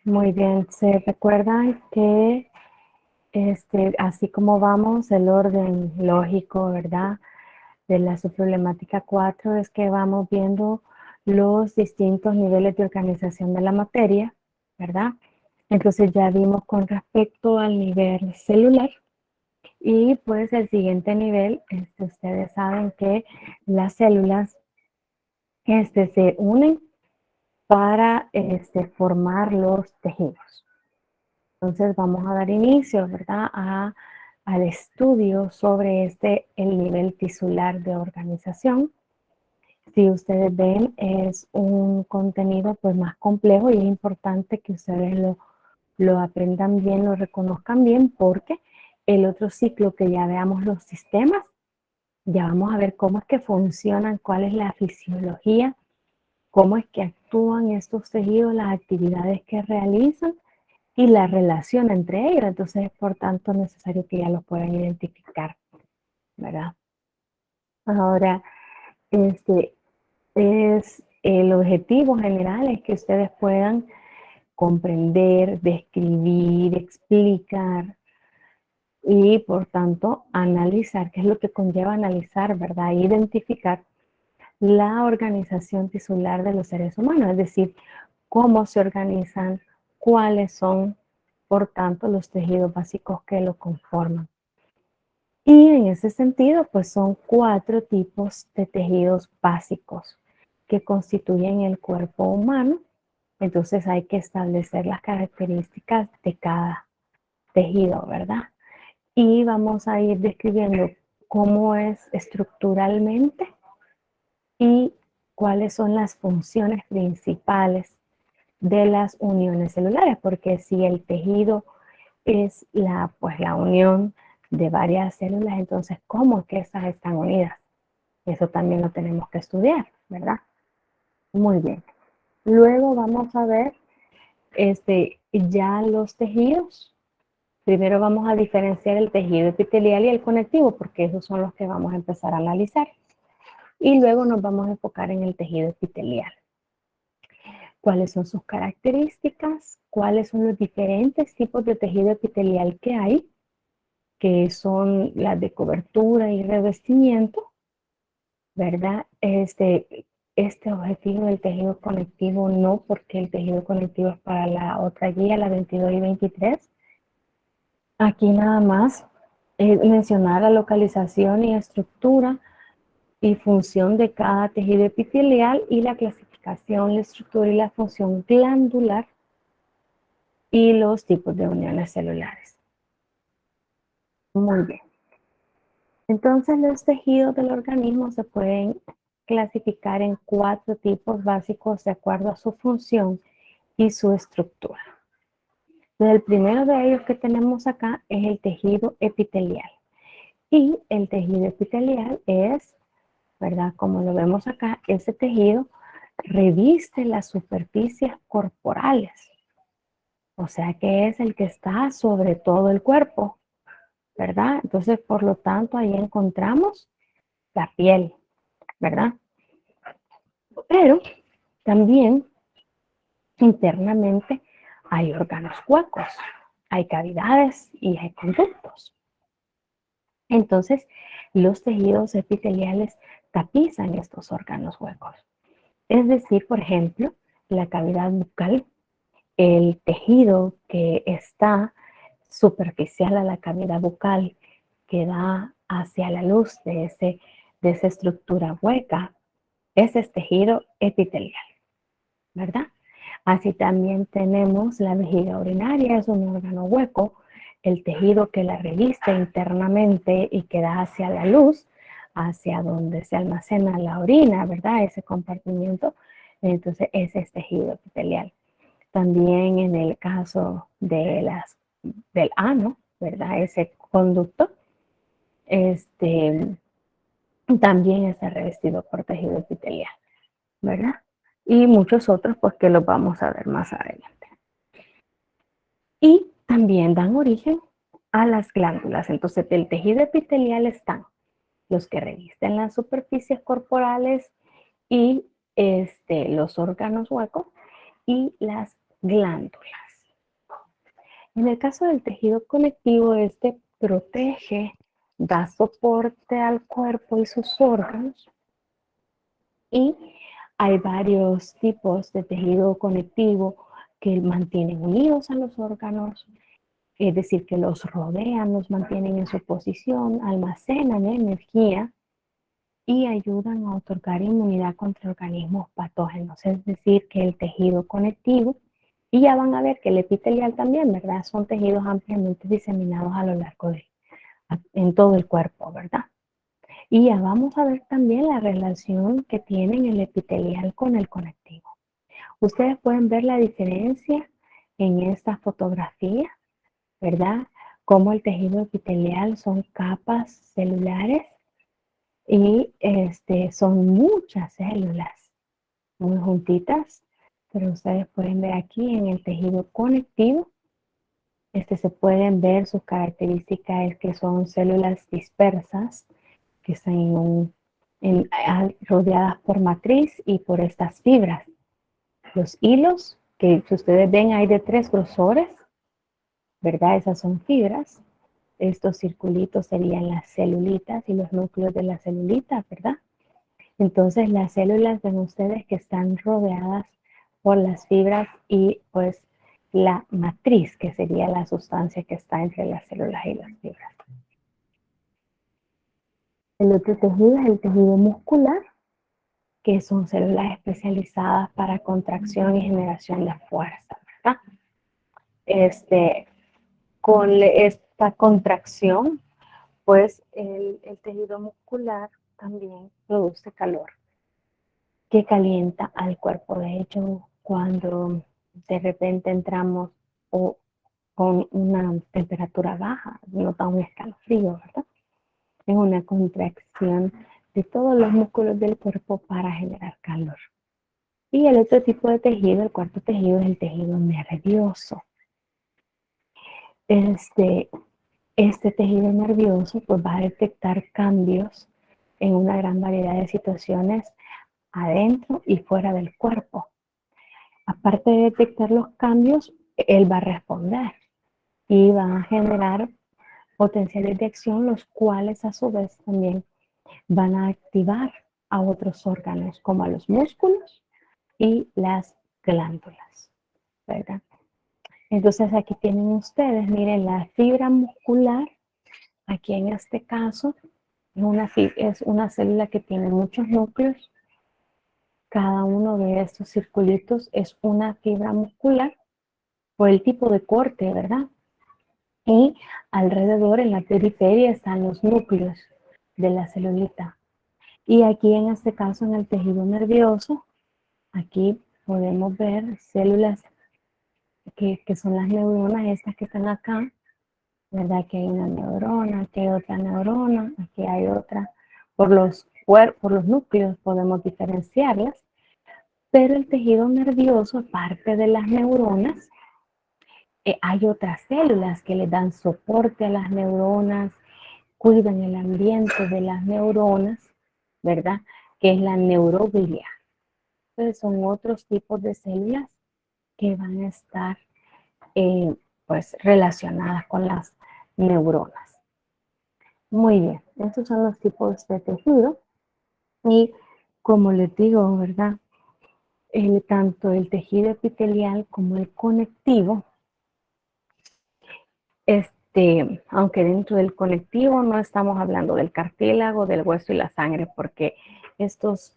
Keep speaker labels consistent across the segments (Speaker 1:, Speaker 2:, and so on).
Speaker 1: Muy bien, se recuerdan que así como vamos, el orden lógico, ¿verdad? De la subproblemática 4 es que vamos viendo los distintos niveles de organización de la materia, ¿verdad? Entonces ya vimos con respecto al nivel celular y pues el siguiente nivel, ustedes saben que las células se unen para formar los tejidos. Entonces vamos a dar inicio, ¿verdad? Al estudio sobre el nivel tisular de organización. Si ustedes ven, es un contenido pues más complejo y es importante que ustedes lo aprendan bien, lo reconozcan bien, porque el otro ciclo que ya veamos los sistemas, ya vamos a ver cómo es que funcionan, cuál es la fisiología, cómo es que actúan estos tejidos, las actividades que realizan y la relación entre ellos. Entonces es por tanto necesario que ya los puedan identificar, ¿verdad? Ahora, es el objetivo general es que ustedes puedan comprender, describir, explicar y por tanto analizar, qué es lo que conlleva analizar, ¿verdad? Identificar la organización tisular de los seres humanos, es decir, cómo se organizan, cuáles son, por tanto, los tejidos básicos que lo conforman. Y en ese sentido, pues son 4 tipos de tejidos básicos que constituyen el cuerpo humano. Entonces hay que establecer las características de cada tejido, ¿verdad? Y vamos a ir describiendo cómo es estructuralmente y cuáles son las funciones principales de las uniones celulares, porque si el tejido es pues la unión de varias células, entonces, ¿cómo es que esas están unidas? Eso también lo tenemos que estudiar, ¿verdad? Muy bien. Luego vamos a ver ya los tejidos. Primero vamos a diferenciar el tejido epitelial y el conectivo, porque esos son los que vamos a empezar a analizar. Y luego nos vamos a enfocar en el tejido epitelial. ¿Cuáles son sus características? ¿Cuáles son los diferentes tipos de tejido epitelial que hay? Que son las de cobertura y revestimiento, ¿verdad? Este objetivo del tejido conectivo no, porque el tejido conectivo es para la otra guía, la 22 y 23. Aquí nada más mencionar la localización y estructura y función de cada tejido epitelial y la clasificación, la estructura y la función glandular y los tipos de uniones celulares. Muy bien. Entonces los tejidos del organismo se pueden clasificar en 4 tipos básicos de acuerdo a su función y su estructura. El primero de ellos que tenemos acá es el tejido epitelial. Y el tejido epitelial es, ¿verdad? Como lo vemos acá, ese tejido reviste las superficies corporales. O sea que es el que está sobre todo el cuerpo, ¿verdad? Entonces, por lo tanto, ahí encontramos la piel, ¿verdad? Pero también internamente hay órganos huecos, hay cavidades y hay conductos. Entonces, los tejidos epiteliales tapizan estos órganos huecos. Es decir, por ejemplo, la cavidad bucal, el tejido que está superficial a la cavidad bucal, que da hacia la luz de esa estructura hueca, ese es tejido epitelial, ¿verdad? Así también tenemos la vejiga urinaria, es un órgano hueco, el tejido que la reviste internamente y que da hacia la luz, hacia donde se almacena la orina, ¿verdad? Ese compartimiento, entonces ese es tejido epitelial. También en el caso del ano, ¿verdad? Ese conducto, también está revestido por tejido epitelial, ¿verdad? Y muchos otros, pues que los vamos a ver más adelante. Y también dan origen a las glándulas. Entonces, del tejido epitelial están los que revisten las superficies corporales y los órganos huecos y las glándulas. En el caso del tejido conectivo, este protege, da soporte al cuerpo y sus órganos. Y hay varios tipos de tejido conectivo que mantienen unidos a los órganos, es decir, que los rodean, los mantienen en su posición, almacenan energía y ayudan a otorgar inmunidad contra organismos patógenos. Es decir, que el tejido conectivo, y ya van a ver que el epitelial también, ¿verdad? Son tejidos ampliamente diseminados a lo largo en todo el cuerpo, ¿verdad? Y ya vamos a ver también la relación que tienen el epitelial con el conectivo. Ustedes pueden ver la diferencia en esta fotografía, ¿verdad? Como el tejido epitelial son capas celulares y son muchas células muy juntitas, pero ustedes pueden ver aquí en el tejido conectivo, se pueden ver sus características que son células dispersas, que están rodeadas por matriz y por estas fibras. Los hilos, que si ustedes ven hay de 3 grosores, ¿verdad? Esas son fibras. Estos circulitos serían las celulitas y los núcleos de las celulitas, ¿verdad? Entonces las células ven ustedes que están rodeadas por las fibras y pues la matriz, que sería la sustancia que está entre las células y las fibras. El otro tejido es el tejido muscular, que son células especializadas para contracción y generación de fuerza, ¿verdad? Con esta contracción, pues el tejido muscular también produce calor, que calienta al cuerpo. De hecho, cuando de repente entramos o con una temperatura baja, nota un escalofrío, ¿verdad? Es una contracción de todos los músculos del cuerpo para generar calor. Y el otro tipo de tejido, el cuarto tejido, es el tejido nervioso. Este tejido nervioso pues va a detectar cambios en una gran variedad de situaciones adentro y fuera del cuerpo. Aparte de detectar los cambios, él va a responder y va a generar potenciales de acción, los cuales a su vez también van a activar a otros órganos, como a los músculos y las glándulas, ¿verdad? Entonces aquí tienen ustedes, miren, la fibra muscular, aquí en este caso, es una célula que tiene muchos núcleos. Cada uno de estos circulitos es una fibra muscular por el tipo de corte, ¿verdad? Y alrededor, en la periferia, están los núcleos de la celulita. Y aquí en este caso, en el tejido nervioso, aquí podemos ver células que son las neuronas, estas que están acá, ¿verdad? Que hay una neurona, aquí hay otra neurona, aquí hay otra. Por los núcleos podemos diferenciarlas, pero el tejido nervioso, aparte de las neuronas, hay otras células que le dan soporte a las neuronas, cuidan el ambiente de las neuronas, ¿verdad? Que es la neuroglia. Entonces son otros tipos de células que van a estar pues relacionadas con las neuronas. Muy bien, estos son los tipos de tejido y como les digo, ¿verdad? Tanto el tejido epitelial como el conectivo, aunque dentro del conectivo no estamos hablando del cartílago, del hueso y la sangre, porque estos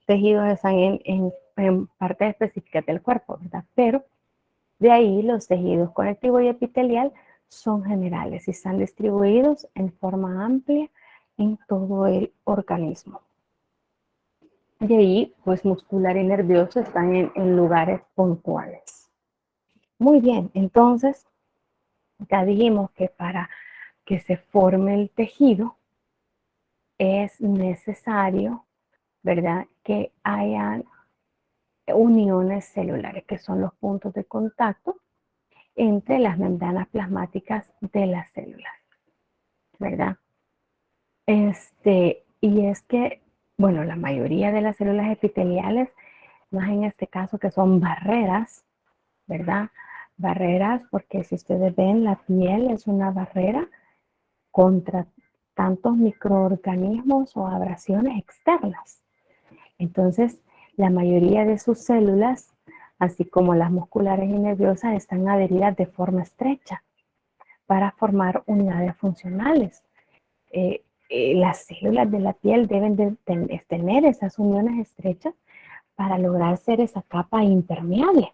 Speaker 1: tejidos están en partes específicas del cuerpo, ¿verdad? Pero de ahí los tejidos conectivo y epitelial son generales y están distribuidos en forma amplia en todo el organismo. De ahí, pues muscular y nervioso están en lugares puntuales. Muy bien, entonces ya dijimos que para que se forme el tejido es necesario, ¿verdad?, que hayan uniones celulares, que son los puntos de contacto entre las membranas plasmáticas de las células, ¿verdad? Y es que, bueno, la mayoría de las células epiteliales, más en este caso que son barreras, ¿verdad? Barreras, porque si ustedes ven, la piel es una barrera contra tantos microorganismos o abrasiones externas. Entonces, la mayoría de sus células, así como las musculares y nerviosas, están adheridas de forma estrecha para formar unidades funcionales. Las células de la piel deben de tener esas uniones estrechas para lograr ser esa capa impermeable.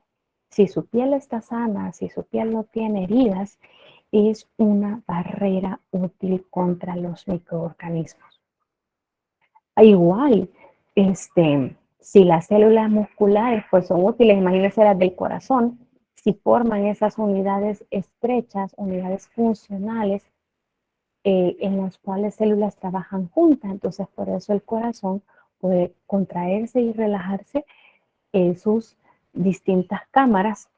Speaker 1: Si su piel está sana, si su piel no tiene heridas, es una barrera útil contra los microorganismos. Igual, si las células musculares pues son útiles, imagínense las del corazón, si forman esas unidades estrechas, unidades funcionales, en las cuales células trabajan juntas, entonces por eso el corazón puede contraerse y relajarse en sus distintas cámaras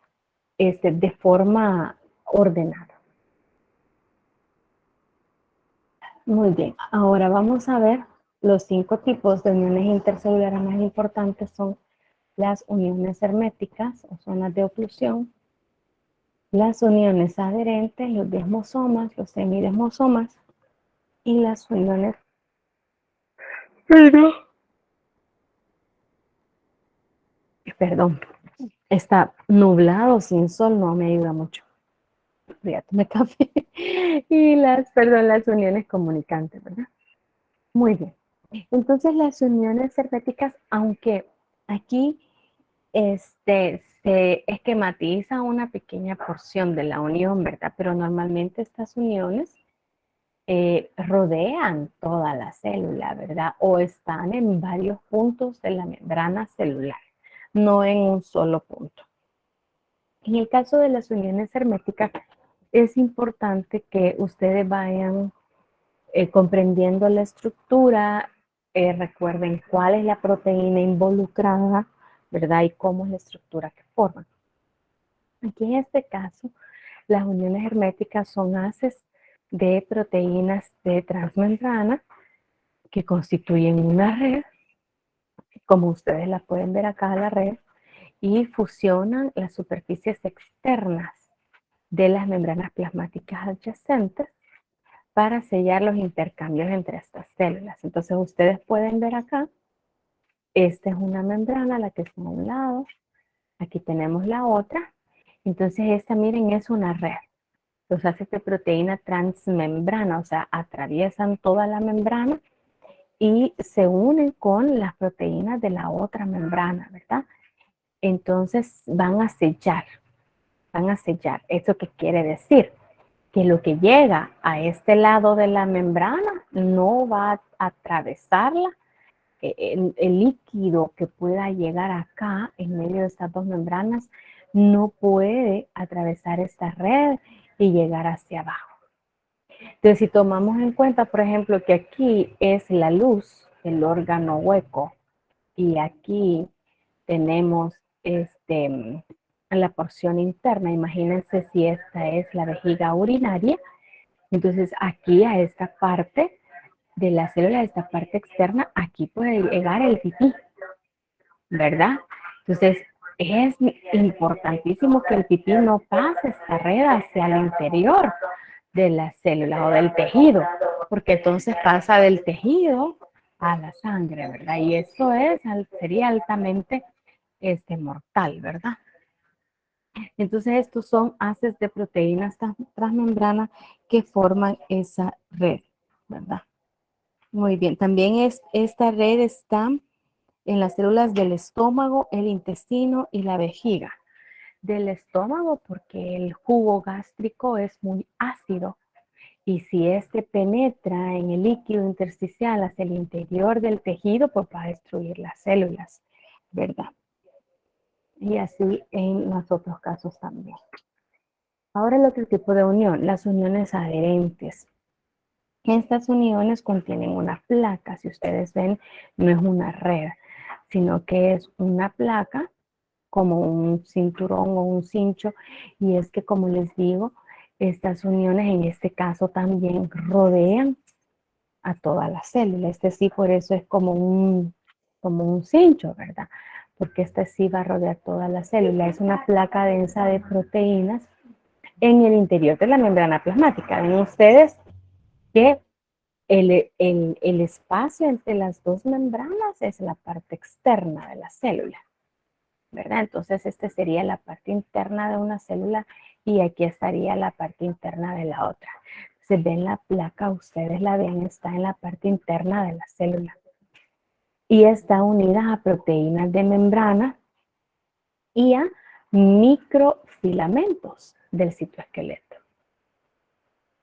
Speaker 1: de forma ordenada. Muy bien, ahora vamos a ver los 5 tipos de uniones intercelulares más importantes. Son las uniones herméticas o zonas de oclusión, las uniones adherentes, los desmosomas, los semidesmosomas y las uniones... Perdón, está nublado sin sol, no me ayuda mucho. Ya tomé café. Y las uniones comunicantes, ¿verdad? Muy bien. Entonces las uniones herméticas, aunque aquí se esquematiza una pequeña porción de la unión, ¿verdad? Pero normalmente estas uniones rodean toda la célula, ¿verdad? O están en varios puntos de la membrana celular, no en un solo punto. En el caso de las uniones herméticas, es importante que ustedes vayan comprendiendo la estructura, recuerden cuál es la proteína involucrada, ¿verdad? Y cómo es la estructura que forman. Aquí en este caso, las uniones herméticas son haces de proteínas de transmembrana que constituyen una red, como ustedes la pueden ver acá, la red, y fusionan las superficies externas de las membranas plasmáticas adyacentes para sellar los intercambios entre estas células. Entonces ustedes pueden ver acá, esta es una membrana, la que está a un lado, aquí tenemos la otra, entonces esta, miren, es una red. Los haces de proteína transmembrana, o sea, atraviesan toda la membrana y se unen con las proteínas de la otra membrana, ¿verdad? Entonces van a sellar, van a sellar. ¿Eso qué quiere decir? Que lo que llega a este lado de la membrana no va a atravesarla. El líquido que pueda llegar acá en medio de estas dos membranas no puede atravesar esta red y llegar hacia abajo. Entonces, si tomamos en cuenta, por ejemplo, que aquí es la luz, el órgano hueco, y aquí tenemos la porción interna, imagínense si esta es la vejiga urinaria, entonces aquí a esta parte de la célula, esta parte externa, aquí puede llegar el pipí, ¿verdad? Entonces es importantísimo que el pipí no pase esta red hacia el interior de la célula o del tejido, porque entonces pasa del tejido a la sangre, ¿verdad? Y eso sería altamente mortal, ¿verdad? Entonces estos son haces de proteínas transmembranas que forman esa red, ¿verdad? Muy bien, también esta red está en las células del estómago, el intestino y la vejiga. Del estómago porque el jugo gástrico es muy ácido y si este penetra en el líquido intersticial hacia el interior del tejido, pues va a destruir las células, ¿verdad? Y así en los otros casos también. Ahora el otro tipo de unión, las uniones adherentes. Estas uniones contienen una placa, si ustedes ven, no es una red, sino que es una placa como un cinturón o un cincho, y es que, como les digo, estas uniones en este caso también rodean a toda la célula. Sí, por eso es como un cincho, ¿verdad? porque esta sí va a rodear toda la célula. Es una placa densa de proteínas en el interior de la membrana plasmática. Ven ustedes que el espacio entre las dos membranas es la parte externa de la célula, ¿verdad? Entonces, esta sería la parte interna de una célula y aquí estaría la parte interna de la otra. Se ven la placa, ustedes la ven, está en la parte interna de la célula y está unida a proteínas de membrana y a microfilamentos del citoesqueleto.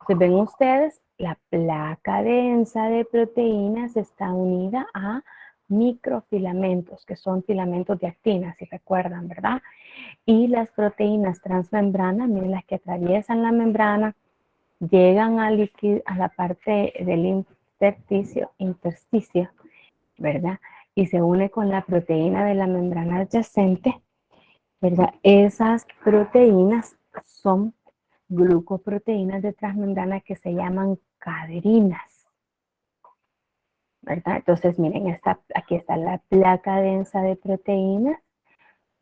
Speaker 1: Entonces, ven ustedes, la placa densa de proteínas está unida a microfilamentos, que son filamentos de actina, si recuerdan, ¿verdad? Y las proteínas transmembranas, miren, las que atraviesan la membrana, llegan a la parte del intersticio, ¿verdad? Y se une con la proteína de la membrana adyacente, ¿verdad? Esas proteínas son glucoproteínas de transmembrana que se llaman caderinas, ¿verdad? Entonces, miren, aquí está la placa densa de proteínas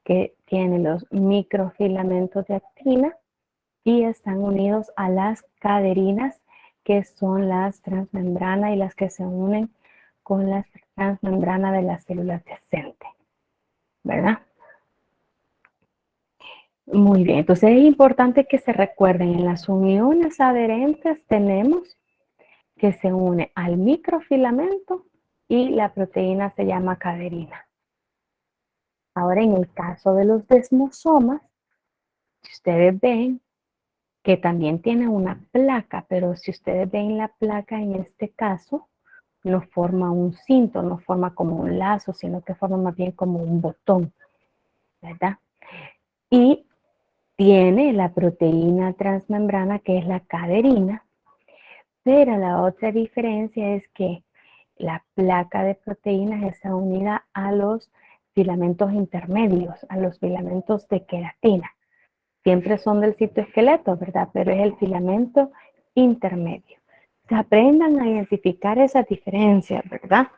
Speaker 1: que tiene los microfilamentos de actina y están unidos a las caderinas, que son las transmembranas y las que se unen con la transmembrana de la célula adyacente, ¿verdad? Muy bien, entonces es importante que se recuerden, en las uniones adherentes tenemos que se une al microfilamento y la proteína se llama caderina. Ahora, en el caso de los desmosomas, ustedes ven que también tiene una placa, pero si ustedes ven la placa en este caso, no forma un cinto, no forma como un lazo, sino que forma más bien como un botón, ¿verdad? Y tiene la proteína transmembrana que es la caderina, pero la otra diferencia es que la placa de proteínas está unida a los filamentos intermedios, a los filamentos de queratina. Siempre son del citoesqueleto, ¿verdad? Pero es el filamento intermedio. Se aprendan a identificar esas diferencias, ¿verdad?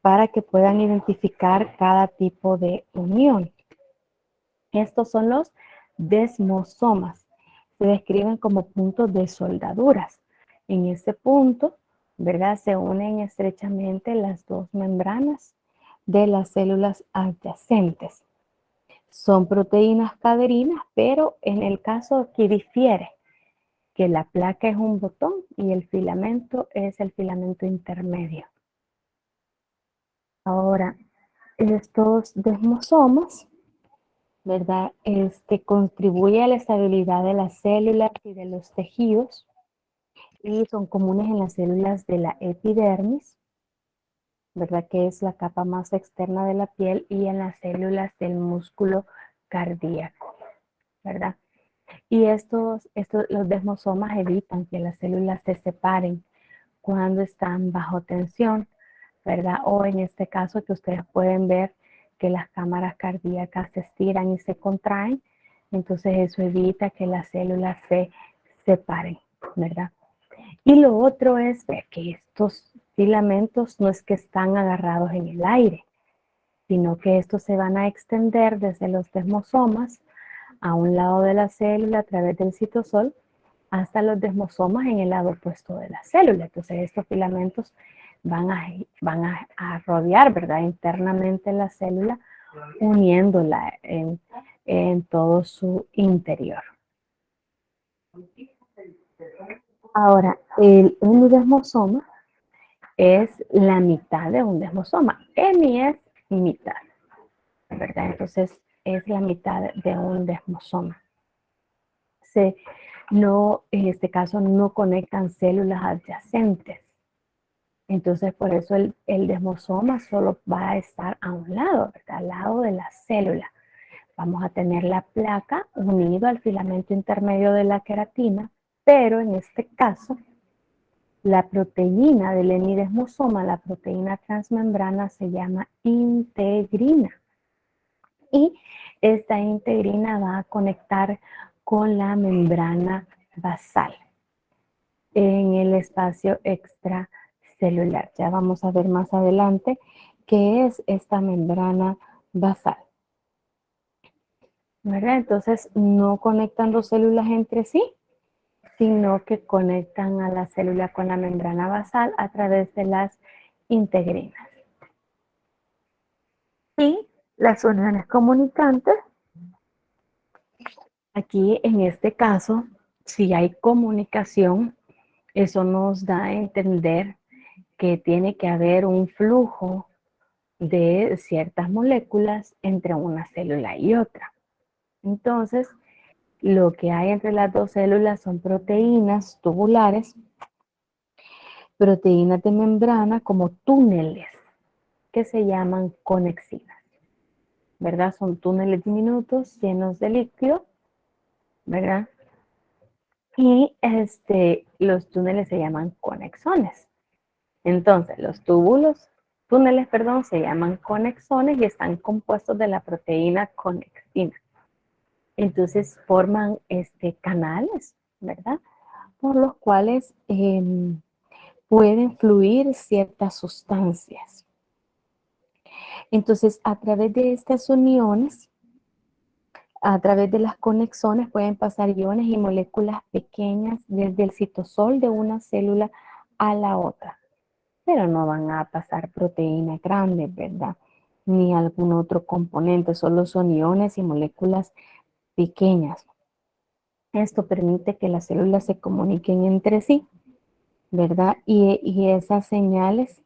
Speaker 1: Para que puedan identificar cada tipo de unión. Estos son los desmosomas. Se describen como puntos de soldaduras. En ese punto, ¿verdad? Se unen estrechamente las dos membranas de las células adyacentes. Son proteínas caderinas, pero en el caso aquí difiere que la placa es un botón y el filamento es el filamento intermedio. Ahora, estos desmosomas, ¿verdad? Contribuye a la estabilidad de las células y de los tejidos y son comunes en las células de la epidermis, ¿verdad? Que es la capa más externa de la piel, y en las células del músculo cardíaco, ¿verdad? Y los desmosomas evitan que las células se separen cuando están bajo tensión, ¿verdad? O en este caso que ustedes pueden ver que las cámaras cardíacas se estiran y se contraen, entonces eso evita que las células se separen, ¿verdad? Y lo otro es ver que estos filamentos no es que están agarrados en el aire, sino que estos se van a extender desde los desmosomas a un lado de la célula a través del citosol hasta los desmosomas en el lado opuesto de la célula. Entonces estos filamentos van a rodear, ¿verdad? Internamente la célula, uniéndola en todo su interior. Ahora, el hemidesmosoma es la mitad de un desmosoma. Hemi es mitad, ¿verdad? Entonces es la mitad de un desmosoma. En este caso no conectan células adyacentes. Entonces, por eso el desmosoma solo va a estar a un lado, ¿verdad? Al lado de la célula. Vamos a tener la placa unido al filamento intermedio de la queratina, pero en este caso, la proteína del hemidesmosoma, la proteína transmembrana, se llama integrina. Y esta integrina va a conectar con la membrana basal en el espacio extracelular. Ya vamos a ver más adelante qué es esta membrana basal. ¿verdad? Entonces no conectan dos células entre sí, sino que conectan a la célula con la membrana basal a través de las integrinas. Y las uniones comunicantes, aquí en este caso, si hay comunicación, eso nos da a entender que tiene que haber un flujo de ciertas moléculas entre una célula y otra. Entonces, lo que hay entre las dos células son proteínas tubulares, proteínas de membrana como túneles que se llaman conexinas, ¿verdad? Son túneles diminutos llenos de líquido, ¿verdad? Y los túneles se llaman conexones. Entonces, los túneles, perdón, se llaman conexones y están compuestos de la proteína conexina. Entonces, forman canales, ¿verdad? Por los cuales pueden fluir ciertas sustancias. Entonces, a través de estas uniones, a través de las conexones pueden pasar iones y moléculas pequeñas desde el citosol de una célula a la otra, pero no van a pasar proteínas grandes, ¿verdad? Ni algún otro componente, solo son iones y moléculas pequeñas. Esto permite que las células se comuniquen entre sí, ¿verdad? Y esas señales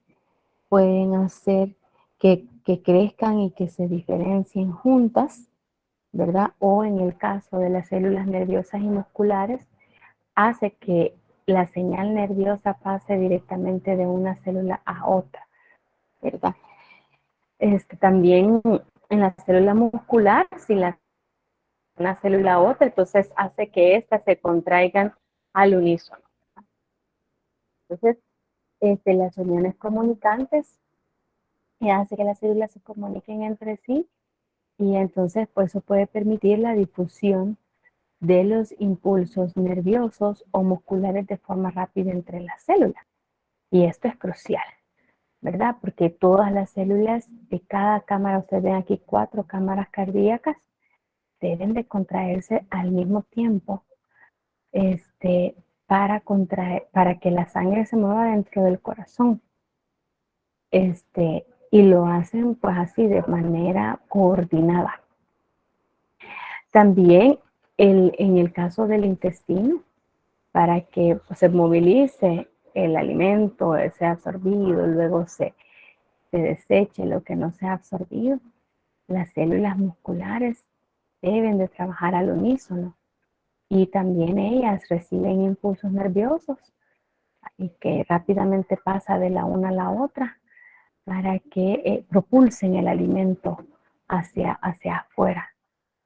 Speaker 1: pueden hacer que crezcan y que se diferencien juntas, ¿verdad? O en el caso de las células nerviosas y musculares, hace que la señal nerviosa pase directamente de una célula a otra, ¿verdad? También en la célula muscular, si la una célula a otra, entonces hace que éstas se contraigan al unísono. Entonces, las uniones comunicantes que hace que las células se comuniquen entre sí y entonces pues eso puede permitir la difusión de los impulsos nerviosos o musculares de forma rápida entre las células. Y esto es crucial, ¿verdad? Porque todas las células de cada cámara, ustedes ven aquí 4 cámaras cardíacas, deben de contraerse al mismo tiempo para que la sangre se mueva dentro del corazón. Y lo hacen pues así de manera coordinada. También en el caso del intestino, para que se movilice el alimento, sea absorbido, luego se deseche lo que no se ha absorbido, las células musculares deben de trabajar al unísono y también ellas reciben impulsos nerviosos y que rápidamente pasa de la una a la otra para que propulsen el alimento hacia afuera,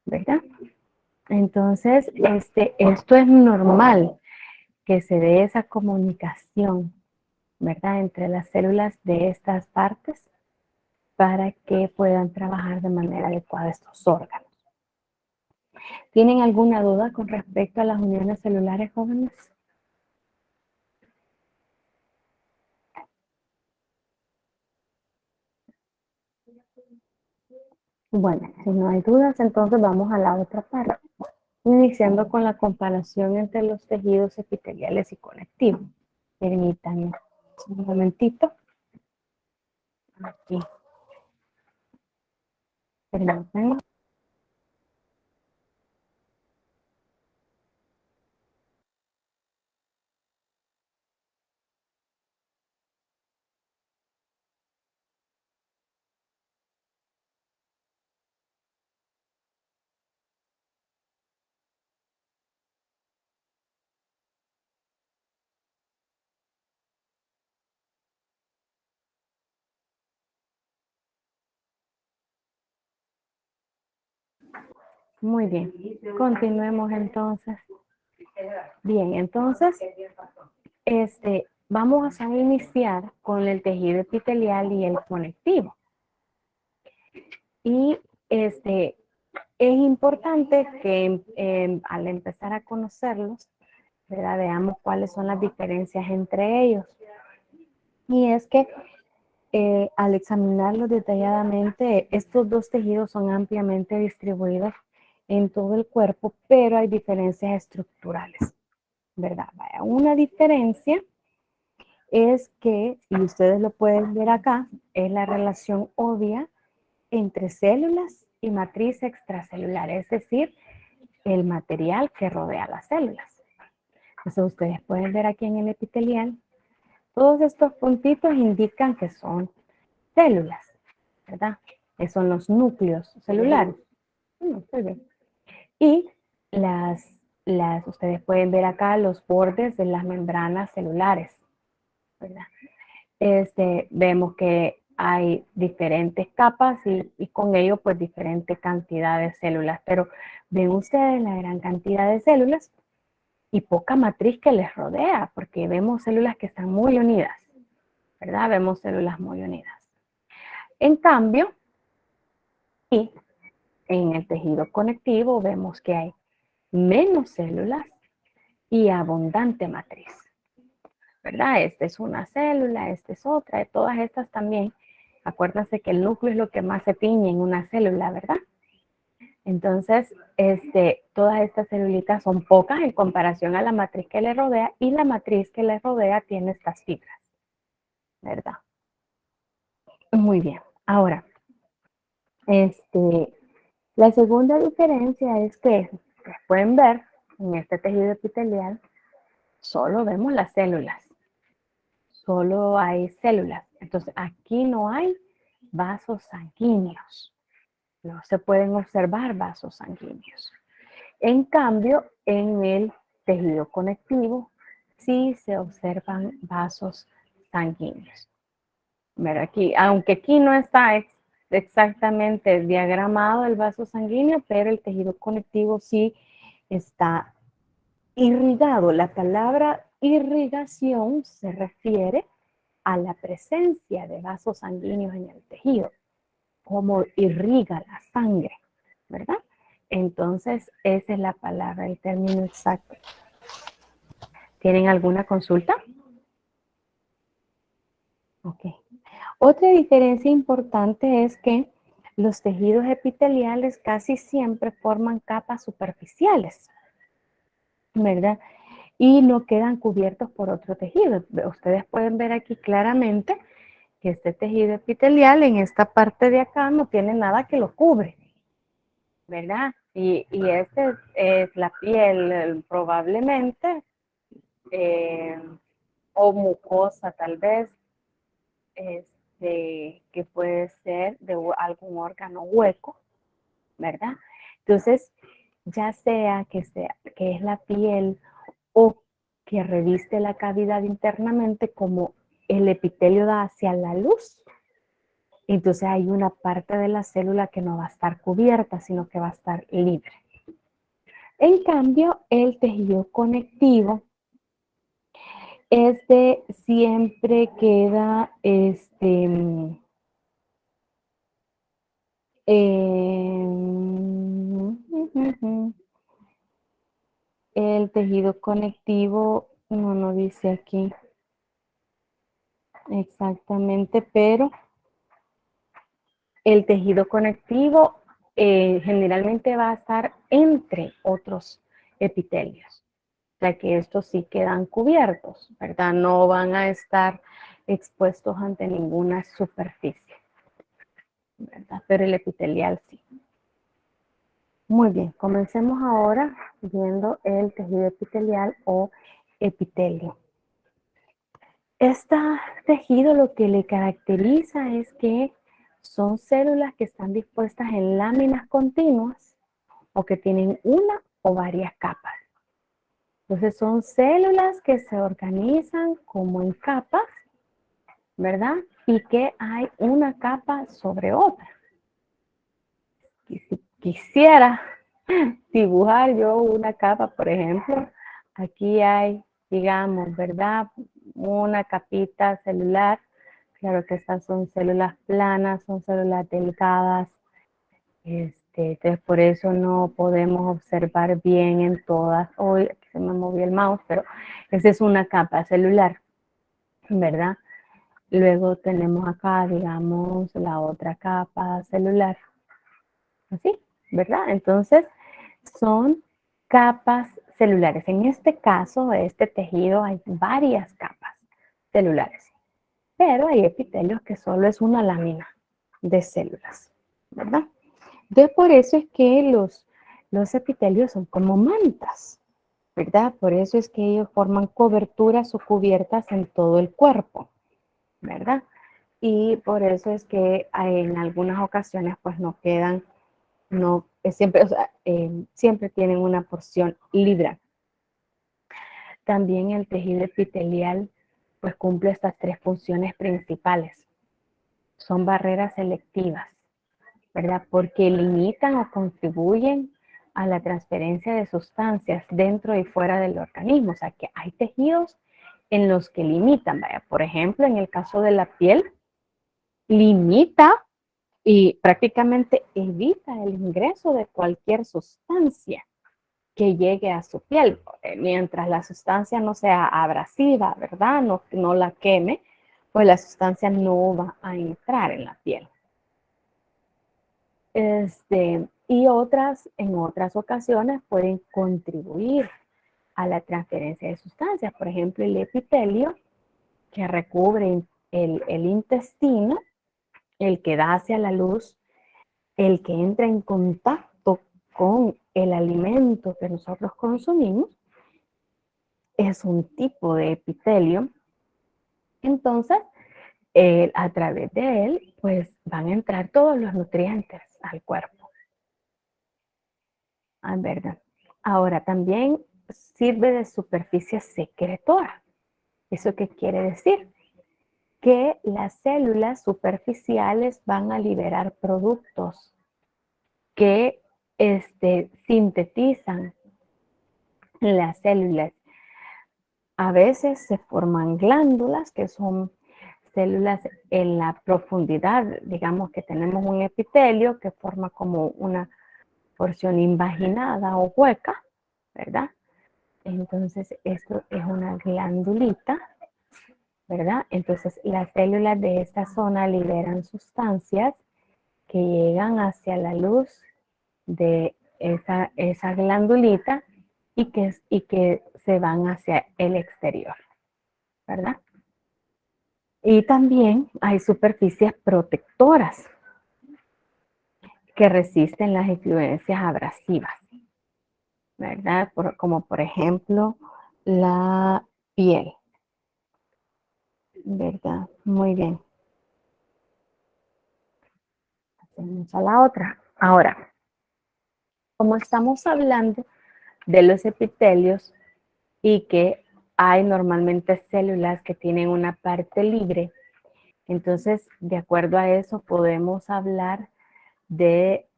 Speaker 1: ¿verdad? Entonces, esto es normal que se dé esa comunicación, ¿verdad? Entre las células de estas partes para que puedan trabajar de manera adecuada estos órganos. ¿Tienen alguna duda con respecto a las uniones celulares, jóvenes? Bueno, si no hay dudas, entonces vamos a la otra parte, iniciando con la comparación entre los tejidos epiteliales y conectivos. Permítanme un momentito. Aquí. Permítanme. Muy bien. Continuemos entonces. Bien, entonces, vamos a iniciar con el tejido epitelial y el conectivo. Y es importante que al empezar a conocerlos, ¿verdad? Veamos cuáles son las diferencias entre ellos. Y es que al examinarlos detalladamente, estos dos tejidos son ampliamente distribuidos en todo el cuerpo, pero hay diferencias estructurales, ¿verdad? Vaya, una diferencia es que, y ustedes lo pueden ver acá, es la relación obvia entre células y matriz extracelular, es decir, el material que rodea las células. Entonces ustedes pueden ver aquí en el epitelial, todos estos puntitos indican que son células, ¿verdad? Que son los núcleos celulares. Muy bien. Y ustedes pueden ver acá los bordes de las membranas celulares, ¿verdad? Vemos que hay diferentes capas y con ello pues diferente cantidad de células, pero ven ustedes la gran cantidad de células y poca matriz que les rodea, porque vemos células que están muy unidas, ¿verdad? Vemos células muy unidas. En cambio, y en el tejido conectivo vemos que hay menos células y abundante matriz, ¿verdad? Esta es una célula, esta es otra, todas estas también. Acuérdense que el núcleo es lo que más se tiñe en una célula, ¿verdad? Entonces, todas estas celulitas son pocas en comparación a la matriz que le rodea y la matriz que le rodea tiene estas fibras, ¿verdad? Muy bien. Ahora, la segunda diferencia es que, pueden ver, en este tejido epitelial, solo vemos las células. Solo hay células. Entonces, aquí no hay vasos sanguíneos. No se pueden observar vasos sanguíneos. En cambio, en el tejido conectivo sí se observan vasos sanguíneos. Mira aquí, aunque aquí no está exactamente diagramado el vaso sanguíneo, pero el tejido conectivo sí está irrigado. La palabra irrigación se refiere a la presencia de vasos sanguíneos en el tejido, como irriga la sangre, ¿verdad? Entonces, esa es la palabra, el término exacto. ¿Tienen alguna consulta? Ok. Otra diferencia importante es que los tejidos epiteliales casi siempre forman capas superficiales, ¿verdad? Y no quedan cubiertos por otro tejido. Ustedes pueden ver aquí claramente que este tejido epitelial en esta parte de acá no tiene nada que lo cubre, ¿verdad? Y este es la piel probablemente, o mucosa tal vez, que puede ser de algún órgano hueco, ¿verdad? Entonces, ya sea que es la piel o que reviste la cavidad internamente, como el epitelio da hacia la luz, entonces hay una parte de la célula que no va a estar cubierta, sino que va a estar libre. En cambio, el tejido conectivo siempre queda el tejido conectivo, no dice aquí exactamente, pero el tejido conectivo generalmente va a estar entre otros epitelios. O sea que estos sí quedan cubiertos, ¿verdad? No van a estar expuestos ante ninguna superficie, ¿verdad? Pero el epitelial sí. Muy bien, comencemos ahora viendo el tejido epitelial o epitelio. Este tejido lo que le caracteriza es que son células que están dispuestas en láminas continuas o que tienen una o varias capas. Entonces son células que se organizan como en capas, ¿verdad? Y que hay una capa sobre otra. Y si quisiera dibujar yo una capa, por ejemplo, aquí hay, digamos, ¿verdad? Una capita celular. Claro que estas son células planas, son células delgadas. Entonces por eso no podemos observar bien en todas. Hoy aquí se me movió el mouse, pero esa es una capa celular, ¿verdad? Luego tenemos acá, digamos, la otra capa celular. Así, ¿verdad? Entonces, son capas celulares. En este caso, de este tejido, hay varias capas celulares, pero hay epitelios que solo es una lámina de células, ¿verdad? Entonces, por eso es que los epitelios son como mantas, ¿verdad? Por eso es que ellos forman coberturas o cubiertas en todo el cuerpo, ¿verdad? Y por eso es que en algunas ocasiones pues no quedan, no, siempre, o sea, siempre tienen una porción libre. También el tejido epitelial pues cumple estas tres funciones principales. Son barreras selectivas, ¿verdad? Porque limitan o contribuyen a la transferencia de sustancias dentro y fuera del organismo. O sea, que hay tejidos en los que limitan, vaya, por ejemplo, en el caso de la piel, limita y prácticamente evita el ingreso de cualquier sustancia que llegue a su piel, mientras la sustancia no sea abrasiva, ¿verdad? No la queme, pues la sustancia no va a entrar en la piel. Y en otras ocasiones pueden contribuir a la transferencia de sustancias. Por ejemplo, el epitelio que recubre el intestino, el que da hacia la luz, el que entra en contacto con el alimento que nosotros consumimos, es un tipo de epitelio. Entonces, a través de él, pues van a entrar todos los nutrientes al cuerpo. ¿Verdad? Ahora, también sirve de superficie secretora. ¿Eso qué quiere decir? Que las células superficiales van a liberar productos que sintetizan las células. A veces se forman glándulas, que son células en la profundidad. Digamos que tenemos un epitelio que forma como una porción invaginada o hueca, ¿verdad? Entonces, esto es una glandulita, ¿verdad? Entonces, las células de esta zona liberan sustancias que llegan hacia la luz de esa glandulita y que se van hacia el exterior, ¿verdad? Y también hay superficies protectoras que resisten las influencias abrasivas, ¿verdad? Como por ejemplo la piel, ¿verdad? Muy bien. Hacemos a la otra. Ahora, como estamos hablando de los epitelios y que hay normalmente células que tienen una parte libre, entonces, de acuerdo a eso, podemos hablar de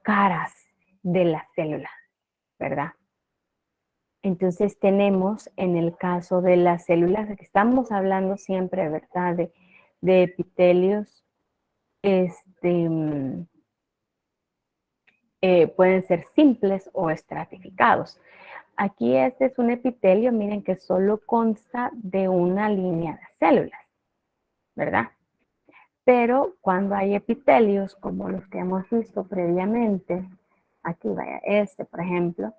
Speaker 1: caras de las células, ¿verdad? Entonces tenemos en el caso de las células, que estamos hablando siempre, ¿verdad? De epitelios, pueden ser simples o estratificados. Aquí este es un epitelio, miren que solo consta de una línea de células, ¿verdad? Pero cuando hay epitelios, como los que hemos visto previamente, aquí vaya, por ejemplo,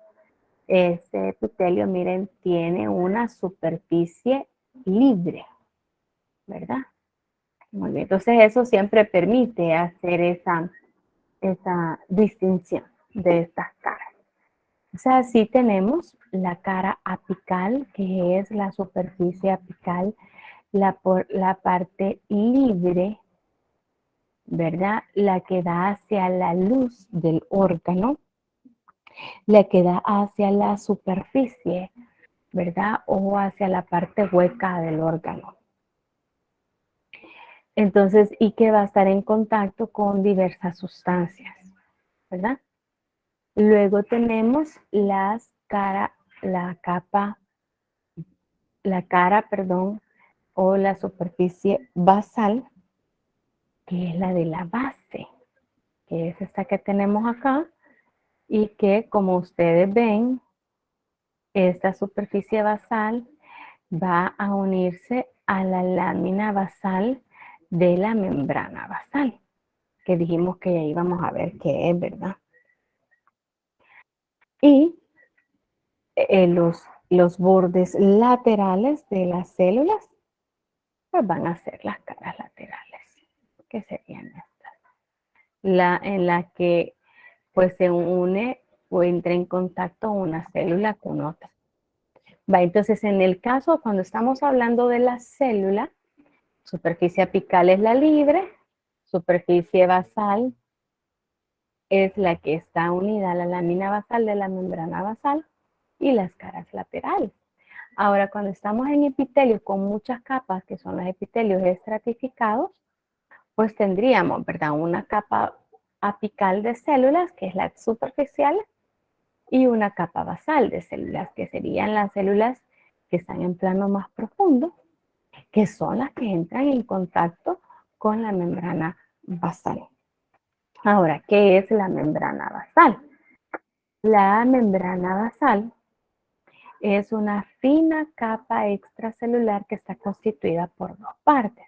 Speaker 1: este epitelio, miren, tiene una superficie libre, ¿verdad? Muy bien, entonces eso siempre permite hacer esa distinción de estas caras. O sea, sí tenemos la cara apical, que es la superficie apical, la parte libre, ¿verdad? La que da hacia la luz del órgano, la que da hacia la superficie, ¿verdad? O hacia la parte hueca del órgano. Entonces, y que va a estar en contacto con diversas sustancias, ¿verdad? Luego tenemos la cara, perdón, o la superficie basal, que es la de la base, que es esta que tenemos acá, y que como ustedes ven, esta superficie basal va a unirse a la lámina basal de la membrana basal, que dijimos que ya íbamos a ver qué es, ¿verdad? Y los bordes laterales de las células pues van a ser las caras laterales, que serían estas. En la que pues se une o entra en contacto una célula con otra. Va, entonces en el caso, cuando estamos hablando de la célula, superficie apical es la libre, superficie basal es la que está unida a la lámina basal de la membrana basal y las caras laterales. Ahora, cuando estamos en epitelio con muchas capas, que son los epitelios estratificados, pues tendríamos, ¿verdad? Una capa apical de células, que es la superficial, y una capa basal de células, que serían las células que están en plano más profundo, que son las que entran en contacto con la membrana basal. Ahora, ¿qué es la membrana basal? La membrana basal es una fina capa extracelular que está constituida por dos partes.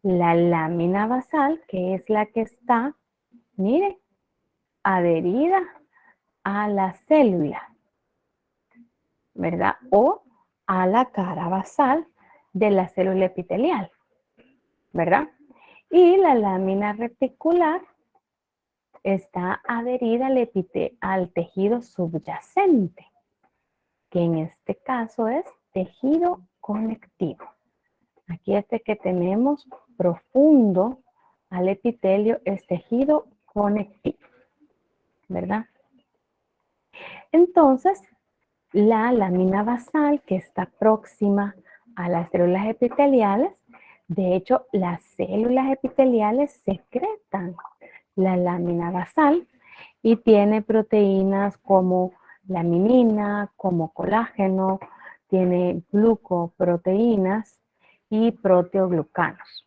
Speaker 1: La lámina basal, que es la que está, mire, adherida a la célula, ¿verdad? O a la cara basal de la célula epitelial, ¿verdad? Y la lámina reticular está adherida al tejido subyacente, que en este caso es tejido conectivo. Aquí este que tenemos profundo al epitelio es tejido conectivo, ¿verdad? Entonces, la lámina basal que está próxima a las células epiteliales, de hecho, las células epiteliales secretan la lámina basal y tiene proteínas como laminina, como colágeno, tiene glucoproteínas y proteoglucanos,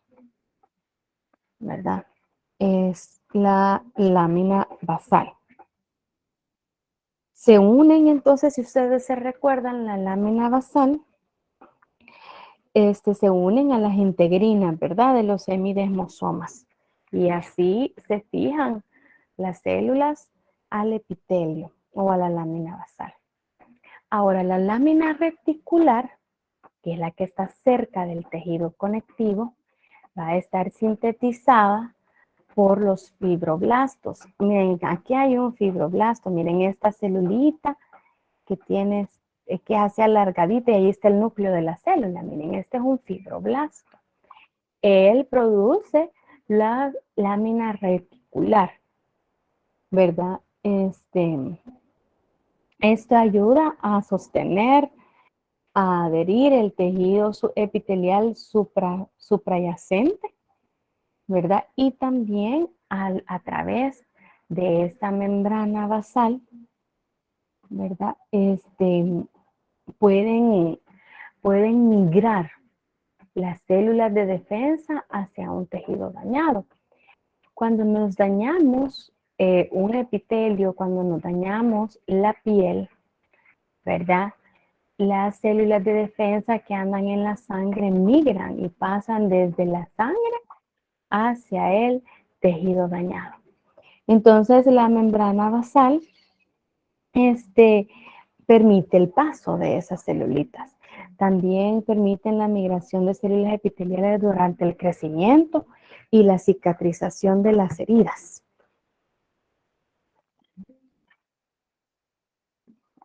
Speaker 1: ¿verdad? Es la lámina basal. Se unen entonces, si ustedes se recuerdan, la lámina basal, se unen a las integrinas, ¿verdad? De los semidesmosomas. Y así se fijan las células al epitelio o a la lámina basal. Ahora, la lámina reticular, que es la que está cerca del tejido conectivo, va a estar sintetizada por los fibroblastos. Miren, aquí hay un fibroblasto, miren esta celulita que tiene, que hace alargadita y ahí está el núcleo de la célula. Miren, este es un fibroblasto. Él produce la lámina reticular, ¿verdad? Esto ayuda a sostener, a adherir el tejido epitelial suprayacente, ¿verdad? Y también a través de esta membrana basal, ¿verdad? Pueden, pueden migrar las células de defensa hacia un tejido dañado. Cuando nos dañamos un epitelio, cuando nos dañamos la piel, ¿verdad? Las células de defensa que andan en la sangre migran y pasan desde la sangre hacia el tejido dañado. Entonces la membrana basal permite el paso de esas celulitas. También permiten la migración de células epiteliales durante el crecimiento y la cicatrización de las heridas.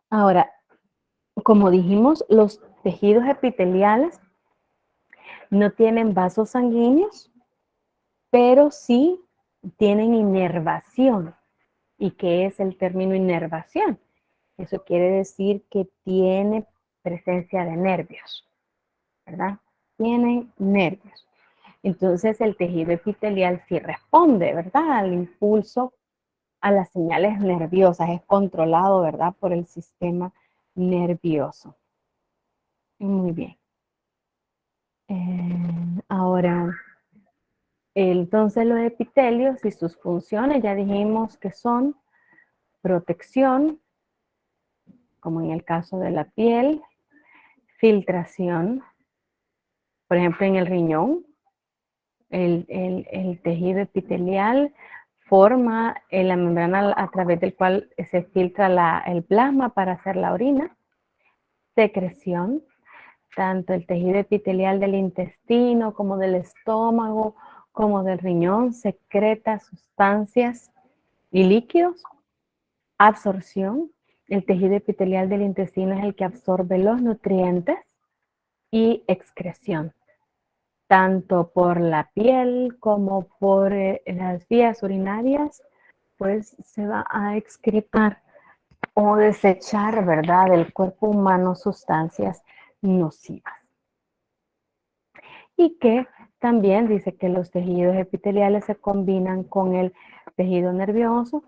Speaker 1: Ahora, como dijimos, los tejidos epiteliales no tienen vasos sanguíneos, pero sí tienen inervación. ¿Y qué es el término inervación? Eso quiere decir que tiene presencia de nervios, ¿verdad? Tienen nervios. Entonces el tejido epitelial sí responde, ¿verdad? Al impulso, a las señales nerviosas, es controlado, ¿verdad? Por el sistema nervioso. Muy bien. Ahora, entonces los epitelios y sus funciones ya dijimos que son protección, como en el caso de la piel, filtración, por ejemplo en el riñón, el tejido epitelial forma la membrana a través del cual se filtra el plasma para hacer la orina. Secreción, tanto el tejido epitelial del intestino como del estómago, como del riñón, secreta sustancias y líquidos. Absorción, el tejido epitelial del intestino es el que absorbe los nutrientes. Y excreción, tanto por la piel como por las vías urinarias, pues se va a excretar o desechar, ¿verdad?, del cuerpo humano sustancias nocivas. Y que también dice que los tejidos epiteliales se combinan con el tejido nervioso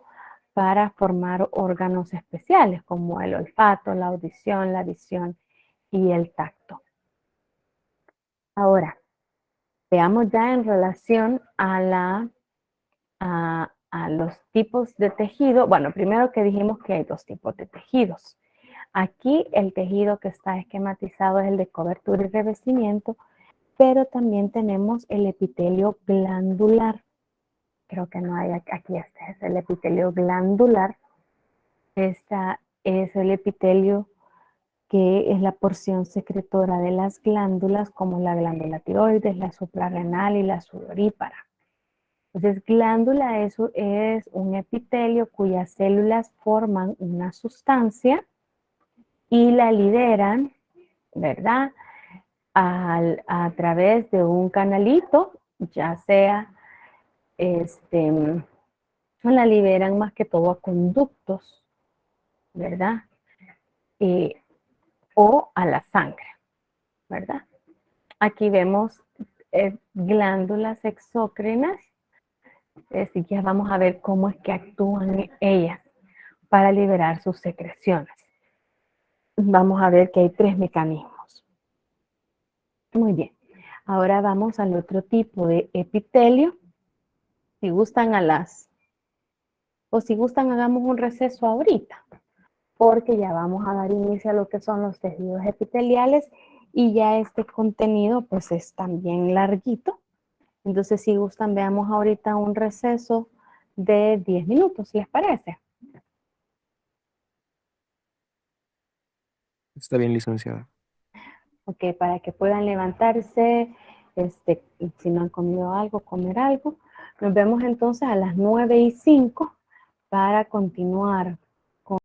Speaker 1: para formar órganos especiales como el olfato, la audición, la visión y el tacto. Ahora, veamos ya en relación a los tipos de tejido. Bueno, primero que dijimos que hay dos tipos de tejidos. Aquí el tejido que está esquematizado es el de cobertura y revestimiento, pero también tenemos el epitelio glandular. Creo que no hay aquí, este es el epitelio glandular. Esta es el epitelio que es la porción secretora de las glándulas, como la glándula tiroides, la suprarrenal y la sudorípara. Entonces, glándula es un epitelio cuyas células forman una sustancia y la liberan, ¿verdad?, a través de un canalito, ya sea, la liberan más que todo a conductos, ¿verdad? O a la sangre, ¿verdad? Aquí vemos glándulas exócrinas, así que vamos a ver cómo es que actúan ellas para liberar sus secreciones. Vamos a ver que hay 3 mecanismos. Muy bien. Ahora vamos al otro tipo de epitelio. Si gustan si gustan hagamos un receso ahorita, porque ya vamos a dar inicio a lo que son los tejidos epiteliales y ya este contenido pues es también larguito. Entonces si gustan veamos ahorita un receso de 10 minutos, ¿les parece?
Speaker 2: Está bien, licenciada.
Speaker 1: Ok, para que puedan levantarse, si no han comido algo, comer algo. Nos vemos entonces a las 9:05 para continuar